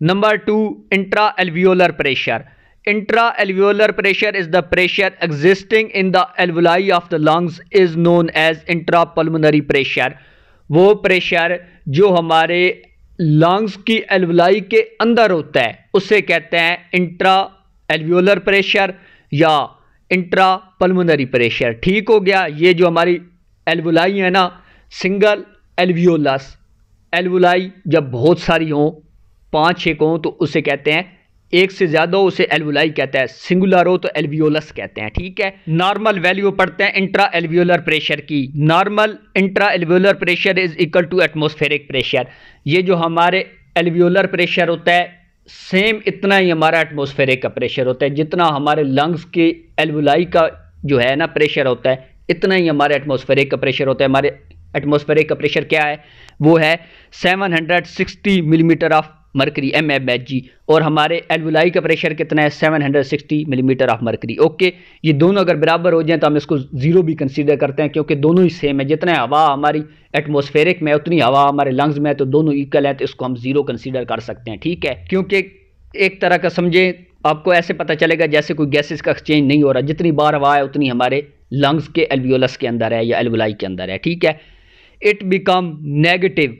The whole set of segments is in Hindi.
Number two, intra-alveolar pressure. Intra-alveolar pressure is the pressure existing in the alveoli of the lungs is known as intrapulmonary pressure. वो प्रेशर जो हमारे लंग्स की एल्वुलाई के अंदर होता है उसे कहते हैं इंट्रा एल्वियोलर प्रेशर या इंट्रा पल्मोनरी प्रेशर। ठीक हो गया। ये जो हमारी एल्वुलाई है ना, सिंगल एल्वियोलस, एल्वुलाई जब बहुत सारी हों, 5-6 हों तो उसे कहते हैं, एक से ज़्यादा हो उसे एल्वुलाई कहते हैं, सिंगुलर हो तो एल्वियोलस कहते हैं। ठीक है। नॉर्मल वैल्यू पढ़ते हैं इंट्रा एल्वियोलर प्रेशर की। Normal intra alveolar pressure is equal to atmospheric pressure. ये जो हमारे एल्वियोलर प्रेशर होता है सेम इतना ही हमारा एटमॉस्फेरिक का प्रेशर होता है। जितना हमारे लंग्स के एल्वुलाई का जो है ना प्रेशर होता है इतना ही हमारे एटमॉस्फेरिक का प्रेशर होता है। हमारे एटमॉस्फेरिक का प्रेशर क्या है? वो है 760 मिलीमीटर ऑफ मरकरी mmHg। और हमारे एल्वुलाई का प्रेशर कितना है? 760 मिलीमीटर ऑफ मरकरी। ओके, ये दोनों अगर बराबर हो जाएं तो हम इसको ज़ीरो भी कंसीडर करते हैं क्योंकि दोनों ही सेम है। जितना हवा हमारी एटमॉस्फेरिक में उतनी हवा हमारे लंग्स में है, तो दोनों इक्वल है, तो इसको हम ज़ीरो कंसीडर कर सकते हैं। ठीक है। क्योंकि एक तरह का समझें, आपको ऐसे पता चलेगा जैसे कोई गैसेस का एक्सचेंज नहीं हो रहा, जितनी बार हवा है उतनी हमारे लंग्स के एल्वियोलस के अंदर है या एल्वुलाई के अंदर है। ठीक है। इट बिकम नेगेटिव,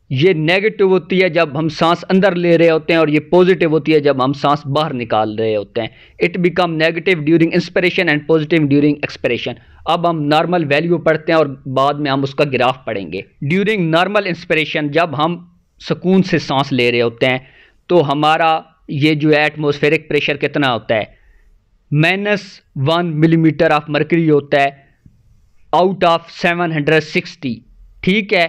ये नेगेटिव होती है जब हम सांस अंदर ले रहे होते हैं और ये पॉजिटिव होती है जब हम सांस बाहर निकाल रहे होते हैं। It become negative during inspiration and positive during expiration. अब हम नॉर्मल वैल्यू पढ़ते हैं और बाद में हम उसका ग्राफ पढ़ेंगे। ड्यूरिंग नॉर्मल इंस्पिरेशन, जब हम सुकून से सांस ले रहे होते हैं तो हमारा ये जो है एटमॉस्फेरिक प्रेशर कितना होता है? -1 मिलीमीटर ऑफ मरकरी होता है आउट ऑफ 760। ठीक है।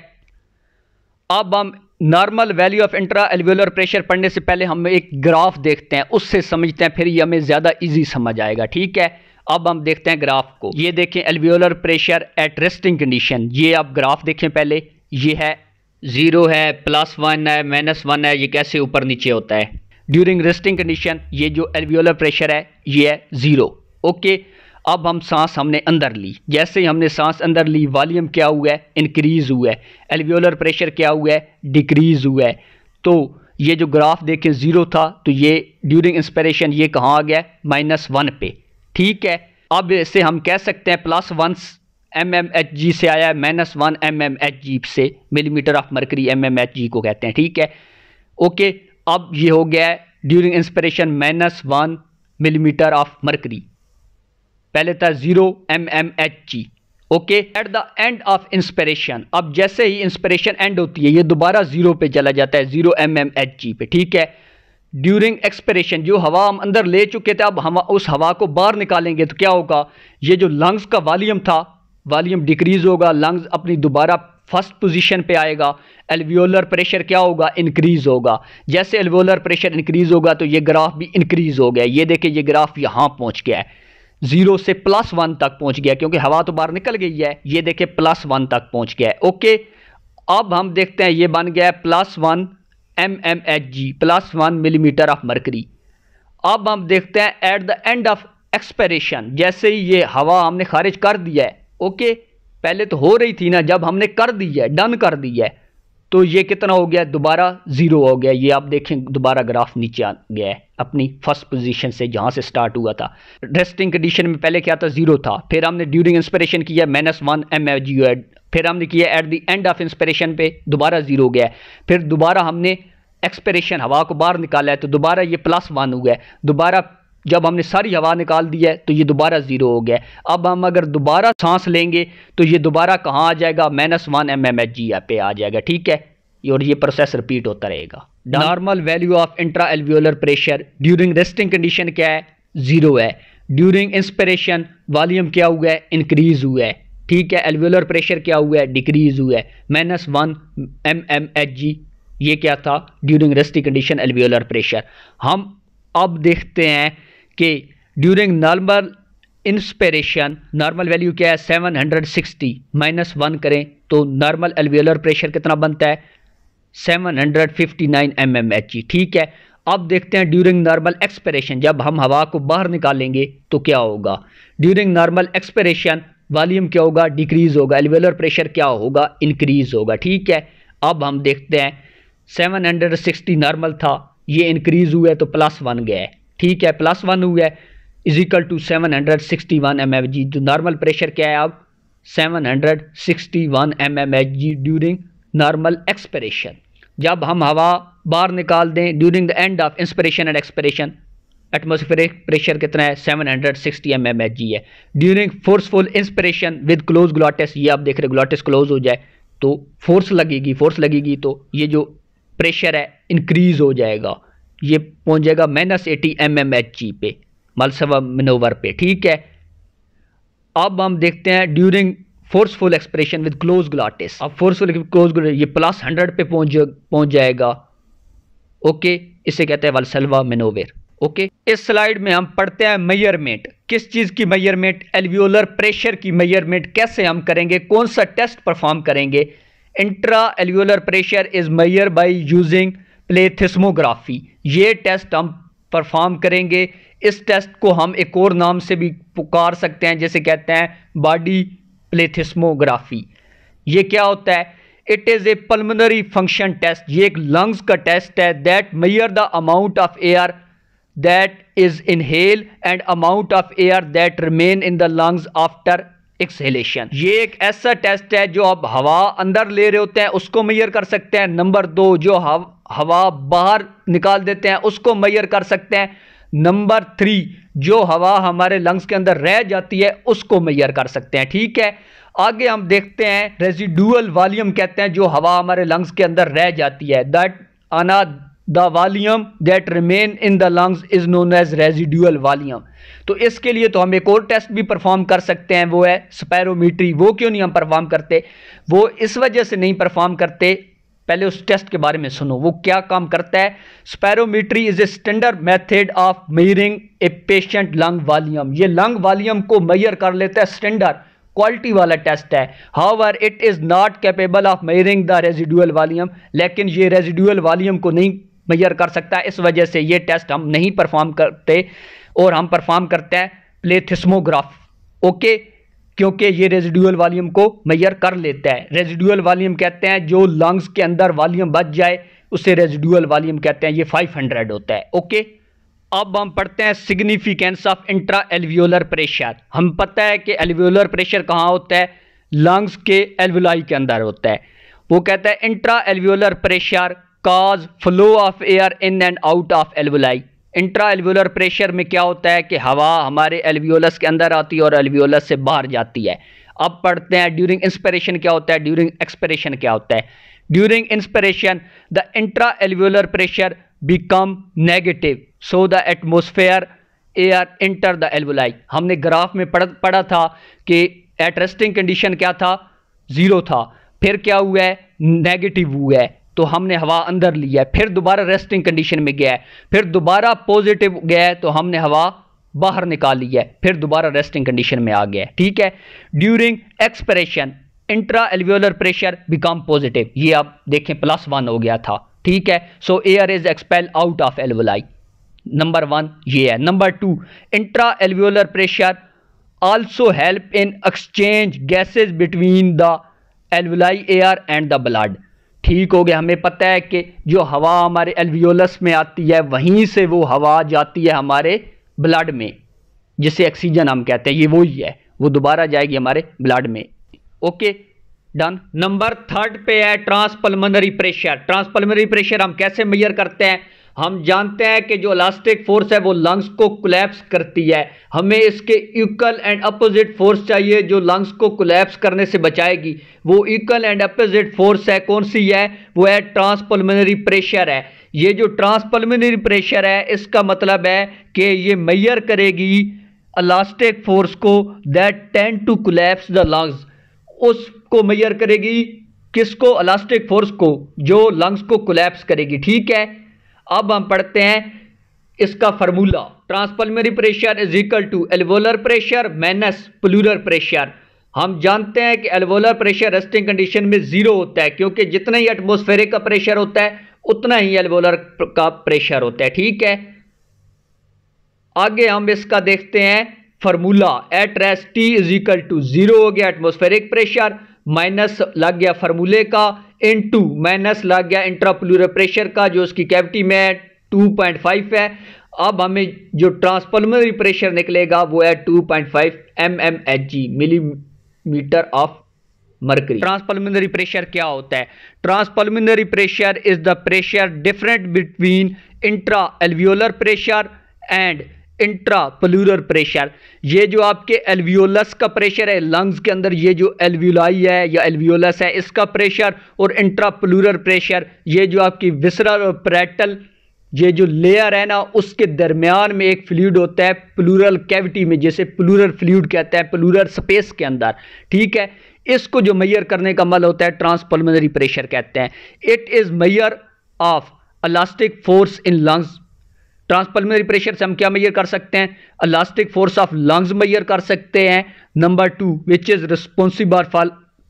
अब हम normal value of intra alveolar pressure पढ़ने से पहले हम एक ग्राफ देखते हैं, उससे समझते हैं, फिर ये हमें ज़्यादा इजी समझ आएगा। ठीक है। अब हम देखते हैं ग्राफ को। ये देखें alveolar pressure at resting condition. ये आप ग्राफ देखें पहले, ये है 0 है, +1 है, -1 है, ये कैसे ऊपर नीचे होता है। ड्यूरिंग रेस्टिंग कंडीशन ये जो एल्वियोलर प्रेशर है ये है 0। ओके। अब हम सांस हमने अंदर ली, जैसे ही हमने सांस अंदर ली वॉल्यूम क्या हुआ है? इंक्रीज हुआ है। एल्वियोलर प्रेशर क्या हुआ है? डिक्रीज हुआ है। तो ये जो ग्राफ देखें 0 था, तो ये ड्यूरिंग इंस्पिरेशन ये कहाँ आ गया? -1 पे। ठीक है। अब इसे हम कह सकते हैं +1 mmHg से आया है, -1 mmHg से, मिलीमीटर ऑफ मरकरी mmHg को कहते हैं। ठीक है। ओके। अब ये हो गया है during inspiration -1 millimetre of mercury, पहले था 0 mmHg। Okay. At the end of inspiration, अब जैसे ही इंस्पिरेशन एंड होती है ये दोबारा 0 पे चला जाता है, 0 mmHg पे। ठीक है। ड्यूरिंग एक्सपिरेशन, जो हवा हम अंदर ले चुके थे अब हम उस हवा को बाहर निकालेंगे तो क्या होगा? ये जो लंग्स का वॉल्यूम था, वॉल्यूम डिक्रीज होगा, लंग्स अपनी दोबारा फर्स्ट पोजीशन पे आएगा। एल्वियोलर प्रेशर क्या होगा? इंक्रीज होगा। जैसे एल्वियोलर प्रेशर इंक्रीज होगा तो ये ग्राफ भी इंक्रीज हो गया। ये देखिए ये ग्राफ यहाँ पहुँच गया है, 0 से +1 तक पहुंच गया क्योंकि हवा तो बाहर निकल गई है। ये देखिए +1 तक पहुंच गया है। ओके। अब हम देखते हैं ये बन गया है +1 mmHg, +1 मिलीमीटर ऑफ मरकरी। अब हम देखते हैं at the end of expiration, जैसे ही ये हवा हमने खारिज कर दिया है। ओके। पहले तो हो रही थी ना, जब हमने कर दी है, डन कर दी है, तो ये कितना हो गया? दोबारा 0 हो गया। ये आप देखें दोबारा ग्राफ नीचे आ गया है अपनी फर्स्ट पोजीशन से जहां से स्टार्ट हुआ था। रेस्टिंग कंडीशन में पहले क्या था? 0 था। फिर हमने ड्यूरिंग इंस्पिरेशन किया -1 mmHg, फिर हमने किया at the end of inspiration पे दोबारा 0 हो गया। फिर दोबारा हमने एक्सपिरेशन हवा को बाहर निकाला है तो दोबारा ये +1 हो गया। दोबारा जब हमने सारी हवा निकाल दी है तो ये दोबारा 0 हो गया। अब हम अगर दोबारा सांस लेंगे तो ये दोबारा कहाँ आ जाएगा? -1 mmHg पे आ जाएगा। ठीक है। और ये प्रोसेस रिपीट होता रहेगा। Normal value of intra alveolar pressure during resting condition क्या है? 0 है। ड्यूरिंग इंस्पिरेशन वॉल्यूम क्या हुआ है? इंक्रीज हुआ है। ठीक है। एल्वियोलर प्रेशर क्या हुआ है? डिक्रीज हुआ है। -1 mmHg ये क्या था? During resting condition alveolar pressure. हम अब देखते हैं कि during normal inspiration normal value क्या है? 760 -1 करें तो नॉर्मल एल्वियोलर प्रेशर कितना बनता है? 759 mmHg। ठीक है। अब देखते हैं ड्यूरिंग नॉर्मल एक्सपिरेशन, जब हम हवा को बाहर निकालेंगे तो क्या होगा? ड्यूरिंग नॉर्मल एक्सपिरेशन वॉल्यूम क्या होगा? डिक्रीज होगा। एल्वियोलर प्रेशर क्या होगा? इंक्रीज होगा। ठीक है। अब हम देखते हैं 760 नॉर्मल था, ये इंक्रीज हुआ है तो +1 गया है, ठीक है, +1 हुआ है इज इक्वल टू 761 mmHg। जो नॉर्मल प्रेशर क्या है अब 761 mmHg ड्यूरिंग नॉर्मल एक्सपिरेशन। जब हम हवा बाहर निकाल दें during the end of inspiration and expiration, atmospheric pressure कितना है 760 mmHg है। During forceful inspiration with close glottis, ये आप देख रहे ग्लॉटिस क्लोज हो जाए तो फोर्स लगेगी तो ये जो प्रेशर है इंक्रीज हो जाएगा, ये पहुंच जाएगा -80 mmHg पे, मलसवा मनोवर पे, ठीक है। अब हम देखते हैं during forceful expression with close glottis, अब फोर्सफुल क्लोज ये +100 पे पहुंच जाएगा, ओके, इसे कहते हैं वल्सल्वा मनोवर, ओके। इस स्लाइड में हम पढ़ते हैं मेजरमेंट, किस चीज की मेजरमेंट, एल्वियोलर प्रेशर की मेजरमेंट कैसे हम करेंगे, कौन सा टेस्ट परफॉर्म करेंगे। Intra alveolar pressure is measure by using plethysmography, ये टेस्ट हम परफॉर्म करेंगे। इस टेस्ट को हम एक और नाम से भी पुकार सकते हैं, जैसे कहते हैं बॉडी प्लेथिस्मोग्राफी। ये क्या होता है, it is a pulmonary function test, ये एक लंग्स का टेस्ट है that measure the amount of air that is inhale and amount of air that remain in the lungs after exhalation. ये एक ऐसा टेस्ट है जो आप हवा अंदर ले रहे होते हैं उसको मेजर कर सकते हैं। नंबर 2 जो हवा बाहर निकाल देते हैं उसको मेजर कर सकते हैं। नंबर 3 जो हवा हमारे लंग्स के अंदर रह जाती है उसको मेजर कर सकते हैं, ठीक है। आगे हम देखते हैं रेजिडुअल वॉल्यूम कहते हैं जो हवा हमारे लंग्स के अंदर रह जाती है, दैट आना the volume that remain in the lungs is known as residual volume. तो इसके लिए तो हम एक और टेस्ट भी परफॉर्म कर सकते हैं, वो है स्पायरोमीट्री। वो क्यों नहीं हम परफॉर्म करते, वो इस वजह से नहीं परफॉर्म करते, पहले उस टेस्ट के बारे में सुनो वो क्या काम करता है। Spirometry is a standard method of measuring a patient lung volume, ये लंग वॉल्यूम को मेजर कर लेता है, स्टैंडर्ड क्वालिटी वाला टेस्ट है। However it is not capable of measuring the residual volume, लेकिन ये रेजिडुअल वॉल्यूम को नहीं मेजर कर सकता, इस वजह से ये टेस्ट हम नहीं परफॉर्म करते और हम परफॉर्म करते हैं प्लेथिस्मोग्राफ, ओके, क्योंकि ये रेजिडुअल वॉल्यूम को मेजर कर लेता है। रेजिडुअल वॉल्यूम कहते हैं जो लंग्स के अंदर वॉल्यूम बच जाए उसे रेजिडुअल वॉल्यूम कहते हैं, ये 500 होता है, ओके। अब हम पढ़ते हैं significance of intra alveolar pressure. हम पता है कि एल्वियोलर प्रेशर कहाँ होता है, लंग्स के एल्वियोलाई के अंदर होता है। वो कहता है intra alveolar pressure cause flow of air in and out of alveoli. Intra alveolar pressure में क्या होता है कि हवा हमारे एल्वियोलस के अंदर आती है और एल्वियोलस से बाहर जाती है। अब पढ़ते हैं ड्यूरिंग इंस्पिरेशन क्या होता है, ड्यूरिंग एक्सपिरेशन क्या होता है। During inspiration the intra alveolar pressure become negative so the atmosphere air enter the alveoli. हमने ग्राफ में पढ़ा था कि एट रेस्टिंग कंडीशन क्या था, 0 था, फिर क्या हुआ है, नेगेटिव हुआ है, तो हमने हवा अंदर लिया है, फिर दोबारा रेस्टिंग कंडीशन में गया है, फिर दोबारा पॉजिटिव गया है तो हमने हवा बाहर निकाल लिया है, फिर दोबारा रेस्टिंग कंडीशन में आ गया है, ठीक है। During expiration intra alveolar pressure become positive, ये आप देखें +1 हो गया था, ठीक है। सो air is expel out of alveoli, number 1 ये है। Number 2 intra alveolar pressure also help in exchange gases between the alveoli air and the blood, ठीक हो गया। हमें पता है कि जो हवा हमारे एल्वियोलस में आती है वहीं से वो हवा जाती है हमारे ब्लड में, जिसे ऑक्सीजन हम कहते हैं, ये वही है, वो दोबारा जाएगी हमारे ब्लड में, ओके, डन। नंबर 3 पे है ट्रांसपल्मोनरी प्रेशर। ट्रांसपल्मोनरी प्रेशर हम कैसे मेजर करते हैं, हम जानते हैं कि जो इलास्टिक फोर्स है वो लंग्स को कोलैप्स करती है, हमें इसके इक्वल एंड अपोजिट फोर्स चाहिए जो लंग्स को कोलैप्स करने से बचाएगी। वो इक्वल एंड अपोजिट फोर्स है, कौन सी है, वो है ट्रांसपल्मोनरी प्रेशर है। ये जो ट्रांसपल्मोनरी प्रेशर है इसका मतलब है कि ये मेजर करेगी इलास्टिक फोर्स को that tend to collapse the lungs, उसको मेजर करेगी, किसको, इलास्टिक फोर्स को जो लंग्स को कोलैप्स करेगी, ठीक है। अब हम पढ़ते हैं इसका formula, transpulmonary pressure is equal to alveolar pressure minus pleural pressure. हम जानते हैं कि एल्वियोलर प्रेशर रेस्टिंग कंडीशन में 0 होता है, क्योंकि जितना ही एटमॉस्फेरिक का प्रेशर होता है उतना ही एल्वियोलर का प्रेशर होता है, ठीक है। आगे हम इसका देखते हैं formula, at rest T is equal to 0 हो गया एटमॉस्फेरिक प्रेशर, माइनस लग गया फार्मूले का, इनटू माइनस लग गया इंट्राप्लूरल प्रेशर का जो उसकी कैविटी में 2.5 है। अब हमें जो ट्रांसपल्मोनरी प्रेशर निकलेगा वो है 2.5 mmHg, millimetre of mercury. Transpulmonary pressure क्या होता है? Transpulmonary pressure is the pressure different between intra alveolar pressure and intra plural pressure. ये जो आपके एल्वियोलस का प्रेशर है, लंग्स के अंदर ये जो एल्वियोलाई है या एल्वियोलस है, इसका प्रेशर, और इंट्रा प्लूरल प्रेशर ये जो आपकी विसरल और पैरेटल ये जो लेयर है ना, उसके दरमियान में एक फ्लूइड होता है प्लूरल कैविटी में, जैसे प्लूरल फ्लूइड कहते हैं, प्लूरल स्पेस के अंदर। ठीक है, इसको जो मेजर करने का अमल होता है ट्रांसपल्मोनरी प्रेशर कहते हैं। It is measure of elastic force in lungs. Transpulmonary pressure से हम क्या मेजर कर सकते हैं? Elastic force of lungs measure कर सकते हैं। Number 2 which is responsible for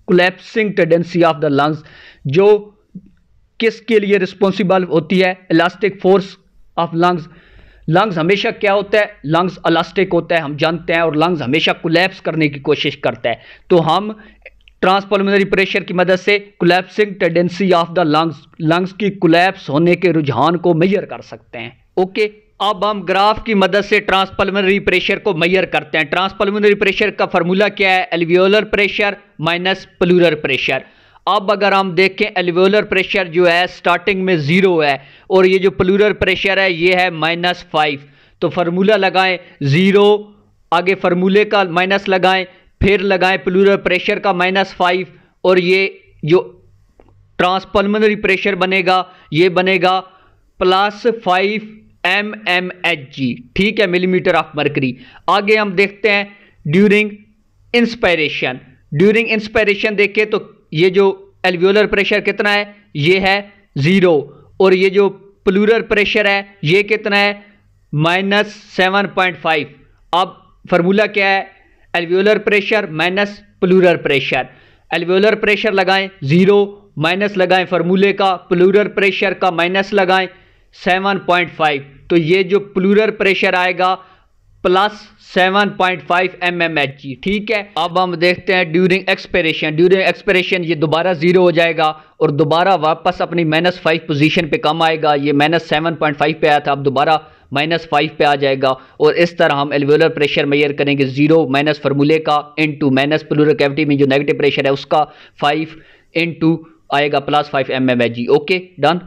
collapsing tendency of the lungs, जो किसके लिए रिस्पॉन्सिबल होती है? Elastic force of lungs. Lungs हमेशा क्या होता है? लंग्स इलास्टिक होता है, हम जानते हैं, और लंग्स हमेशा कोलैप्स करने की कोशिश करता है। तो हम ट्रांसपल्मोनरी प्रेशर की मदद से collapsing tendency of the lungs की कोलैप्स होने के रुझान को मेजर कर सकते हैं। ओके, अब हम ग्राफ की मदद से ट्रांसपल्मोनरी प्रेशर को मेजर करते हैं। ट्रांसपल्मोनरी प्रेशर का फार्मूला क्या है? Alveolar pressure minus pleural pressure. अब अगर हम देखें, एल्वियोलर प्रेशर जो है स्टार्टिंग में 0 है, और ये जो प्लूरल प्रेशर है ये है -5। तो फार्मूला लगाएं 0, आगे फार्मूले का माइनस लगाएं, फिर लगाएं प्लूरल प्रेशर का -5, और ये जो ट्रांसपल्मोनरी प्रेशर बनेगा ये बनेगा +5 mmHg। ठीक है, मिलीमीटर ऑफ मरकरी। आगे हम देखते हैं ड्यूरिंग इंस्पायरेशन। ड्यूरिंग इंस्पायरेशन देखें तो ये जो एल्वियोलर प्रेशर कितना है? ये है 0, और ये जो प्लूरल प्रेशर है ये कितना है? -7.5। अब फार्मूला क्या है? Alveolar pressure minus pleural pressure. Alveolar pressure लगाएं 0, माइनस लगाएं फार्मूले का, प्लूरल प्रेशर का माइनस लगाएं 7.5। तो ये जो प्लूरल प्रेशर आएगा +7.5 mmHg। ठीक है, अब हम देखते हैं ड्यूरिंग एक्सपायरेशन। ड्यूरिंग एक्सपायरेशन ये दोबारा 0 हो जाएगा और दोबारा वापस अपनी -5 पोजीशन पे कम आएगा। ये -7.5 पे आया था, अब दोबारा -5 पे आ जाएगा, और इस तरह हम एल्वियोलर प्रेशर मेजर करेंगे। 0 माइनस फार्मूले का इनटू माइनस प्लूरल कैविटी में जो नेगेटिव प्रेशर है उसका 5 इनटू आएगा +5 mmHg। Okay, done.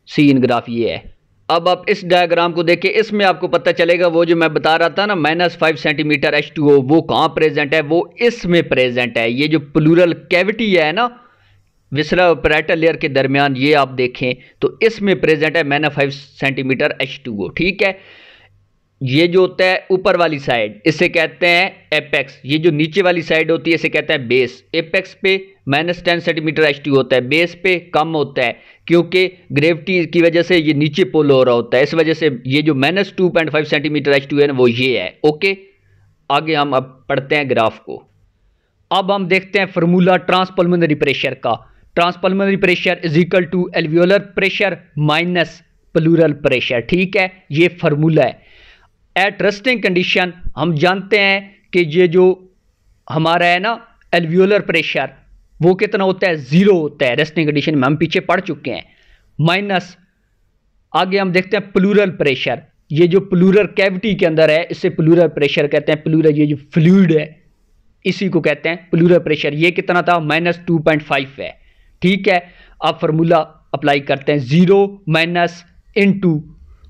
See in graph ये है। अब आप इस डायग्राम को देखें, इसमें आपको पता चलेगा वो जो मैं बता रहा था ना -5 सेंटीमीटर H2O, वो कहाँ प्रेजेंट है? वो इसमें प्रेजेंट है। ये जो प्लूरल कैविटी है ना विसरल और पैरेटल लेयर के दरमियान, ये आप देखें तो इसमें प्रेजेंट है -5 सेंटीमीटर H2O। ठीक है, ये जो होता है ऊपर वाली साइड इसे कहते हैं एपेक्स, ये जो नीचे वाली साइड होती है इसे कहते हैं बेस। एपेक्स पे -10 सेंटीमीटर H2 होता है, बेस पे कम होता है क्योंकि ग्रेविटी की वजह से ये नीचे पुल हो रहा होता है, इस वजह से ये जो -2.5 सेंटीमीटर H2 है ना वो ये है। ओके, आगे हम अब पढ़ते हैं ग्राफ को। अब हम देखते हैं फार्मूला ट्रांसपल्मोनरी प्रेशर का। Transpulmonary pressure is equal to alveolar pressure minus pleural pressure. ठीक है, ये फार्मूला है। एट रेस्टिंग कंडीशन हम जानते हैं कि ये जो हमारा है ना एल्वियोलर प्रेशर वो कितना होता है? 0 होता है रेस्टिंग कंडीशन में, हम पीछे पढ़ चुके हैं। माइनस आगे हम देखते हैं प्लूरल प्रेशर, ये जो प्लूरल कैविटी के अंदर है इसे प्लूरल प्रेशर कहते हैं। प्लूरल ये जो फ्लूइड है इसी को कहते हैं प्लूरल प्रेशर। ये कितना था? -2.5 है। ठीक है, अब फार्मूला अप्लाई करते हैं 0 माइनस इनटू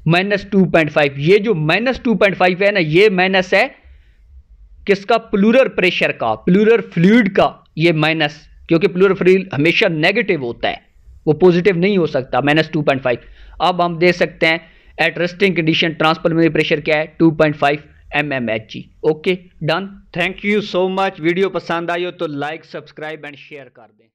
-2.5। ये जो -2.5 है ना ये माइनस है किसका? प्लूरल प्रेशर का, प्लूरल फ्लूइड का ये माइनस, क्योंकि प्लूरल फ्लूइड हमेशा नेगेटिव होता है, वो पॉजिटिव नहीं हो सकता। -2.5। अब हम दे सकते हैं at resting condition transpulmonary pressure क्या है? 2.5 mmHg। Okay, done. Thank you so much. Video पसंद आई हो तो लाइक, सब्सक्राइब एंड शेयर कर दें।